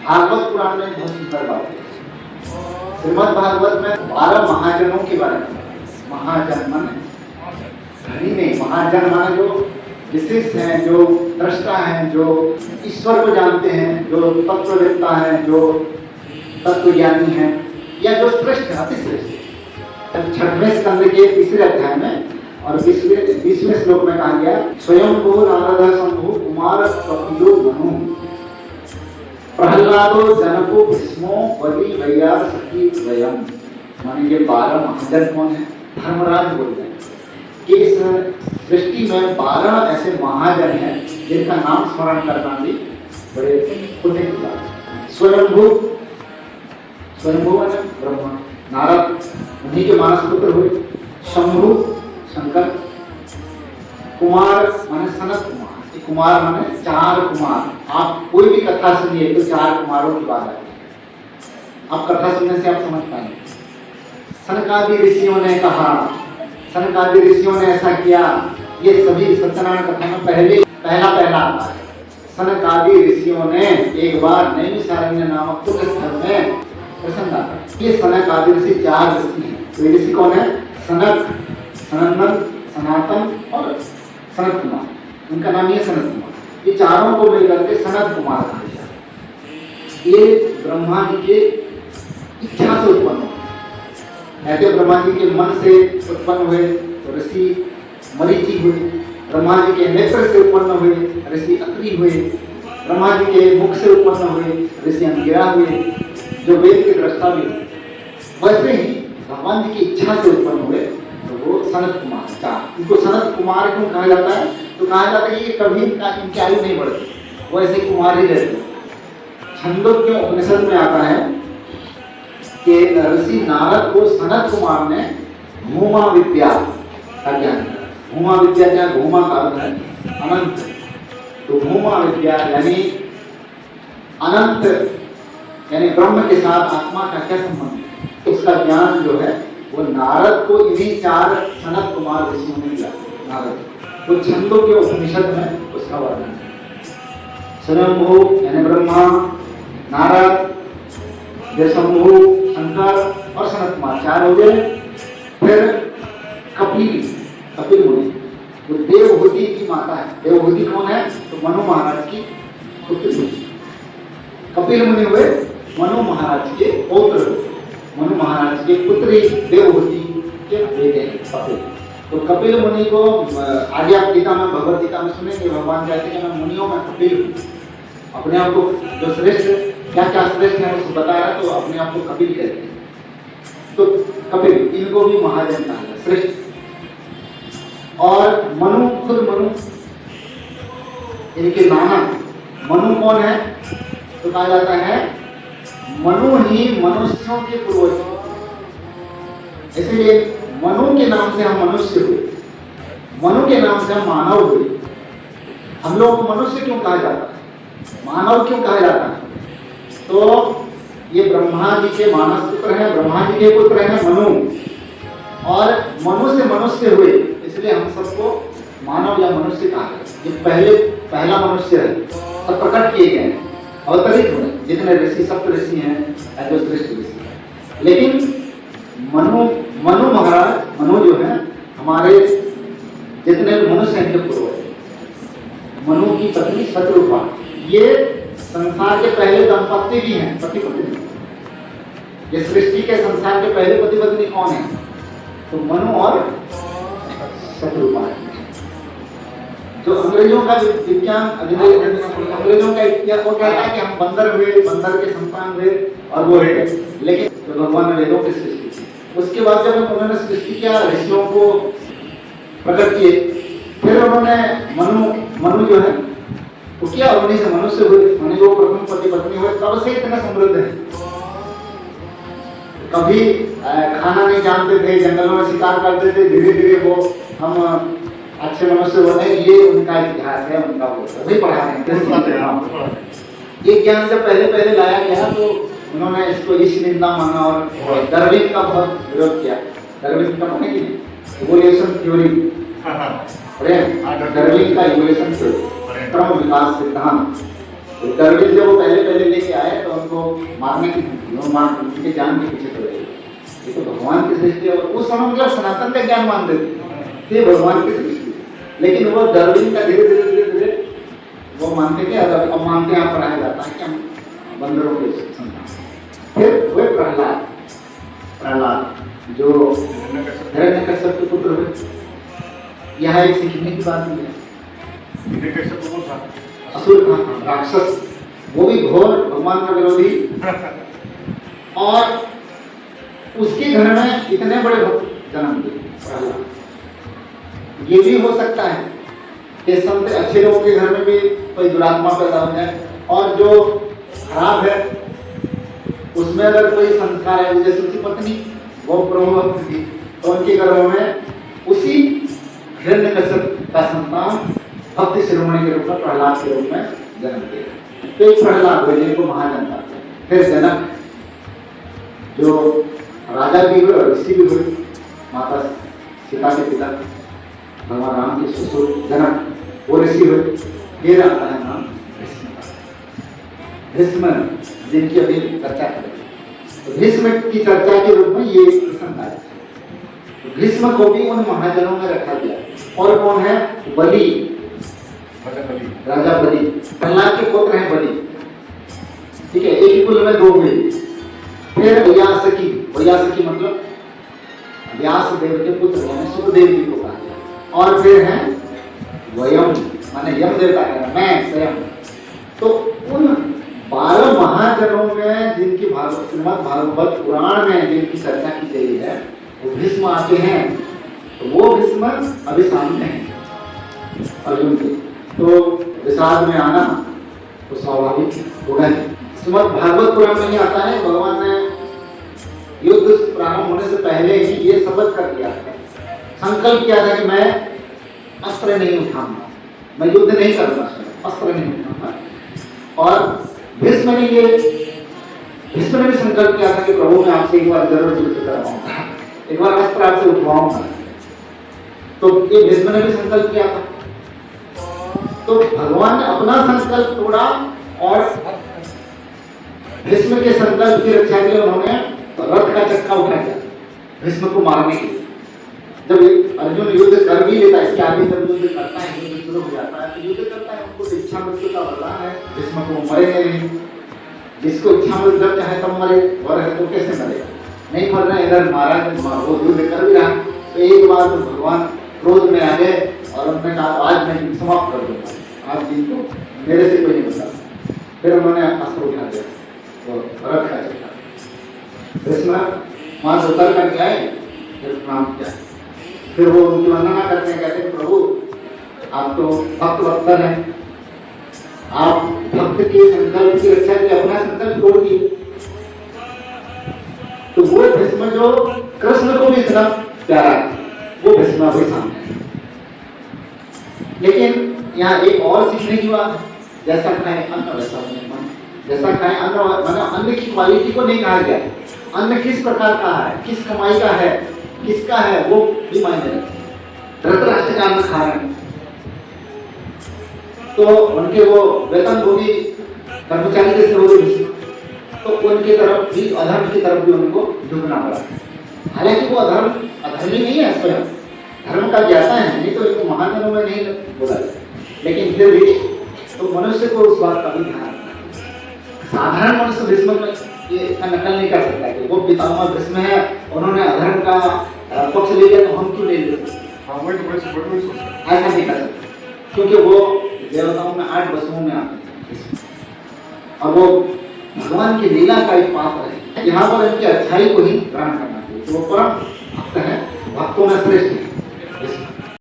भागवत पुराण में बहुत सुंदर बात है। श्रीमद् भागवत में 12 महाजनों के बारे में। महाजन माने धनी नहीं, महाजन माने जो विशिष्ट हैं, जो दृष्टा हैं, जो ईश्वर को जानते हैं, जो तत्ववेत्ता हैं, जो तत्वज्ञानी हैं, या जो श्रेष्ठ है, अति श्रेष्ठ। 6वें स्कंद के तीसरे अध्याय में और 20वें श्लोक में कहा गया, स्वयं को नारद शंभु कुमार कपिलो मनु प्रहलादो जनको भीष्मो बलि भैयार सखी द्वयम। माने ये 12 महाजन कौन है? धर्मराज बोलते हैं कि इस सृष्टि में 12 ऐसे महाजन हैं जिनका नाम स्मरण करना भी बड़े पुण्य की बात है। स्वयंभू, स्वयंभू माने ब्रह्मा, नारद उन्हीं के मानस पुत्र हुए, शंभु शंकर, कुमार माने सनत कुमार। कुमार माने 4 कुमार। आप कोई भी कथा सुनिए तो 4 कुमारों की बात आती है। आप कथा सुनने से आप समझ पाएंगे। सनकादि ऋषियों ने कहा, सनकादि ऋषियों ने ऐसा किया, ये सभी सत्यनारायण कथा में पहला आता है। सनकादि ऋषियों ने एक बार नैमिषारण्य नामक कुल स्थल में प्रसन्न आता है। ये सनकादि ऋषि 4 ऋषि हैं। तो ये ऋषि कौन है? सनक, सनंदन, सनातन और सनत कुमार। उनका नाम ये सनत कुमार। ये चारों को मिलकर के सनत कुमार कहा गया। ये ब्रह्मा जी के इच्छा से उत्पन्न हुए। कहते ब्रह्मा जी के मन से उत्पन्न हुए तो ऋषि मरीचि हुए, ब्रह्मा जी के नेत्र से उत्पन्न हुए ऋषि अत्रि हुए, ब्रह्मा जी के मुख से उत्पन्न हुए ऋषि अंगिरा हुए, जो वेद के दृष्टा भी हुए। वैसे ही भगवान जी की इच्छा से उत्पन्न हुए तो वो सनत कुमार। इनको सनत कुमार क्यों कहा जाता है? तो कहा जाता है कि कभी इनकी आयु नहीं बढ़ती, वो ऐसे कुमार ही रहते हैं। छंदोग्य उपनिषद में आता है कि ऋषि नारद को सनत कुमार ने भूमा विद्या का ज्ञान दिया। भूमा विद्या क्या? भूमा का अर्थ है अनंत। तो भूमा विद्या यानी अनंत, यानी ब्रह्म के साथ आत्मा का क्या संबंध है, उसका ज्ञान जो है वो नारद को इन्हीं 4 सनत कुमार ऋषियों ने दिया। नारद तो छंदों के उपनिषद में उसका वर्णन है। स्वयंभू यानी ब्रह्मा, नारद, शंभु, शंकर और सनत कुमार 4 हो गए। फिर कपिल मुनि, वो देवहूति की माता है। देवहूति कौन है? तो मनु महाराज की पुत्री। कपिल मुनि हुए मनु महाराज के पौत्र, मनु महाराज के पुत्री देवहूति के बेटे कपिल। तो कपिल मुनि को आगे आप गीता में, भगवत गीता में सुनेंगे, भगवान कहते हैं कि मैं मुनियों में कपिल हूँ। अपने आप को जो श्रेष्ठ, क्या क्या श्रेष्ठ है उसको बताया, तो अपने आप को कपिल कहते हैं। तो कपिल, इनको भी महाजन कहा है, श्रेष्ठ। और मनु, खुद मनु, इनके नाना मनु कौन है? तो कहा जाता है मनु ही मनुष्यों के पूर्वज। इसलिए मनु के नाम से हम मनुष्य हुए, मनु के नाम से हम मानव हुए। हम लोग को मनुष्य क्यों कहा जाता है, मानव क्यों कहा जाता है? तो ये ब्रह्मा जी के मानस पुत्र हैं, ब्रह्मा जी के पुत्र हैं मनु, और मनु से मनुष्य हुए, इसलिए हम सबको मानव या मनुष्य कहा है। ये पहला मनुष्य है, सब प्रकट किए गए, अवतरित हुए जितने ऋषि, सप्त ऋषि हैं, जो श्रेष्ठ ऋषि हैं। लेकिन मनु महाराज, मनु जो है हमारे जितने मनुष्य हैं इनके पूर्वज। मनु की पत्नी शत्रुपा, ये संसार के पहले दंपत्ति भी हैं, पति पत्नी। ये सृष्टि के संसार के पहले पति पत्नी कौन है? तो मनु और शत्रुपा। जो अंग्रेजों का विज्ञान, अंग्रेजों का इतिहास वो कहता है कि हम बंदर हुए, बंदर के संतान हुए और वो रह गए। लेकिन तो भगवान ने वेदों की सृष्टि की, उसके बाद जब उन्होंने सृष्टि किया, ऋषियों को प्रकट किए, फिर उन्होंने मनु जो है वो किया, उन्हीं से मनुष्य हुए, उन्हीं को प्रथम पति पत्नी हुए, तब से इतने समृद्ध है। कभी खाना नहीं जानते थे, जंगलों में शिकार करते थे, धीरे धीरे वो हम अच्छे मनुष्य बने, ये उनका इतिहास है, उनका वो सभी पढ़ा रहे। ये ज्ञान जब पहले लाया गया तो उन्होंने इसको ईश निंदा माना और डार्विन का बहुत विरोध किया। डार्विन का माने कि इवोल्यूशन थ्योरी, डार्विन का इवोल्यूशन थ्योरी, क्रम विकास सिद्धांत। तो डार्विन जब वो पहले लेके आए तो मारने की उनके जान के पीछे पड़े। ये तो भगवान की सृष्टि है। उस समय मतलब सनातन का ज्ञान मान देते थे भगवान की सृष्टि, लेकिन वो डार्विन का धीरे धीरे धीरे धीरे वो मानते थे। अब मानते यहाँ पढ़ाया जाता है कि हम बंदरों के संतान। फिर वे प्रहलाद जो हिरण्यकश्यप के पुत्र हुए। यह एक सीखने की बात है। असुर था, राक्षस, वो भी घोर भगवान का विरोधी, और उसके घर में इतने बड़े भक्त जन्म दिए प्रहलाद। ये भी हो सकता है कि संत अच्छे लोगों के घर में भी कोई दुरात्मा पैदा हो जाए, और जो खराब है उसमें अगर कोई संस्कार है, जैसे उसकी पत्नी वो ब्रह्मभक्त थी, तो उनके घरों में उसी हिरण्यकश्यप का संतान भक्ति शिरोमणि के रूप में प्रहलाद के रूप में जन्म दिया। तो एक प्रहलाद हुए जिनको महाजनता। फिर जनक जो राजा भी हुए और ऋषि भी हुए, माता सीता के पिता भगवान राम के ससुर जनक, वो ऋषि हुए। फिर आता है नाम भीष्म, जिनकी अभी चर्चा करें। तो भीष्म की चर्चा के रूप में ये प्रसंग आया। तो भीष्म को भी उन महाजनों में रखा गया। और कौन है? बलि, राजा बलि। प्रहलाद के पुत्र हैं बलि, ठीक है। एक ही कुल में दो हुए। फिर व्यासकी मतलब व्यास देव के पुत्र यानी सुखदेव जी को कहा गया। और फिर है वयम, माने यम देवता है, मैं स्वयं। तो उन 12 महाजनों में जिनकी श्रीमद् भागवत पुराण में जिनकी चर्चा की गई है, वो भीष्म आते हैं। तो वो भीष्म अभी सामने हैं अर्जुन के। तो विषाद में आना तो स्वाभाविक होगा। श्रीमद् भागवत पुराण में ही आता है, भगवान ने युद्ध प्रारंभ होने से पहले ही ये शपथ कर दिया था, संकल्प किया था कि मैं अस्त्र नहीं उठाऊंगा, मैं युद्ध नहीं करूंगा, अस्त्र नहीं उठाऊंगा। और भीष्म ने भी संकल्प किया था कि प्रभु मैं आपसे एक बार जरूर युद्ध करवाऊंगा, एक बार अस्त्र आपसे उठवाऊंगा। तो ये भीष्म ने भी संकल्प किया था। तो भगवान ने अपना संकल्प तोड़ा और भीष्म के संकल्प की रक्षा के लिए उन्होंने रथ का चक्का उठा दिया भीष्म को मारने के लिए। जब अर्जुन युद्ध कर भी लेता है, इसके आगे जब युद्ध करता है, युद्ध शुरू हो जाता है, तो युद्ध करता है, उनको इच्छा मृत्यु का वरदान है, भीष्म को मरेंगे नहीं। जिसको इच्छा मृत्यु जब चाहे तब मरे, वर है तो कैसे मरेगा? नहीं मरना, इधर मारा वो युद्ध कर भी रहा। तो एक बार तो भगवान क्रोध में आ गए और उन्होंने कहा आज मैं समाप्त कर दूंगा, आप जी को मेरे से कोई नहीं बता। फिर उन्होंने अस्त्र उठा दिया, वो रथ का चक्का। भीष्म वहां से उतर करके आए, फिर प्रणाम किया। फिर वो उनकी वंदना करते हैं, कहते हैं प्रभु आप तो भक्त वत्सल हैं, आप भक्त के संकल्प की रक्षा के लिए अपना संकल्प तोड़ दिए। तो वो भीष्म जो कृष्ण को भी इतना प्यारा है, वो भीष्म भी सामने है। लेकिन यहाँ एक और सीखने की बात है, जैसा खाए अन्न वैसा बने मन। जैसा खाए अन्न, मतलब अन्न की क्वालिटी को नहीं कहा गया, अन्न किस प्रकार का है, किस कमाई का है, किसका है, वो भी मायने रखते। धृतराष्ट्र का अन्न खा रहे हैं तो उनके वो वेतनभोगी कर्मचारी जैसे हो गए, तो उनकी तरफ भी, अधर्म की तरफ भी उनको झुकना पड़ा। हालांकि वो अधर्मी नहीं है, स्वयं धर्म का ज्ञाता है, नहीं तो इनको महाजनों में नहीं बोला जाए। लेकिन फिर भी तो मनुष्य को उस बात का भी ध्यान रखना। साधारण मनुष्य भीष्म में ये नकल नहीं कर सकता कि वो पितामह भीष्म है, उन्होंने अधर्म का पक्ष ले लिया तो हम क्यों ले लेते, ऐसा नहीं कर सकते। क्योंकि वो देवताओं में 8 वसुओं में आते हैं और वो भगवान की लीला का एक पात्र है। यहाँ पर इनकी अच्छाई को ही ग्रहण करना चाहिए। तो वो परम भक्त है, भक्तों में श्रेष्ठ है।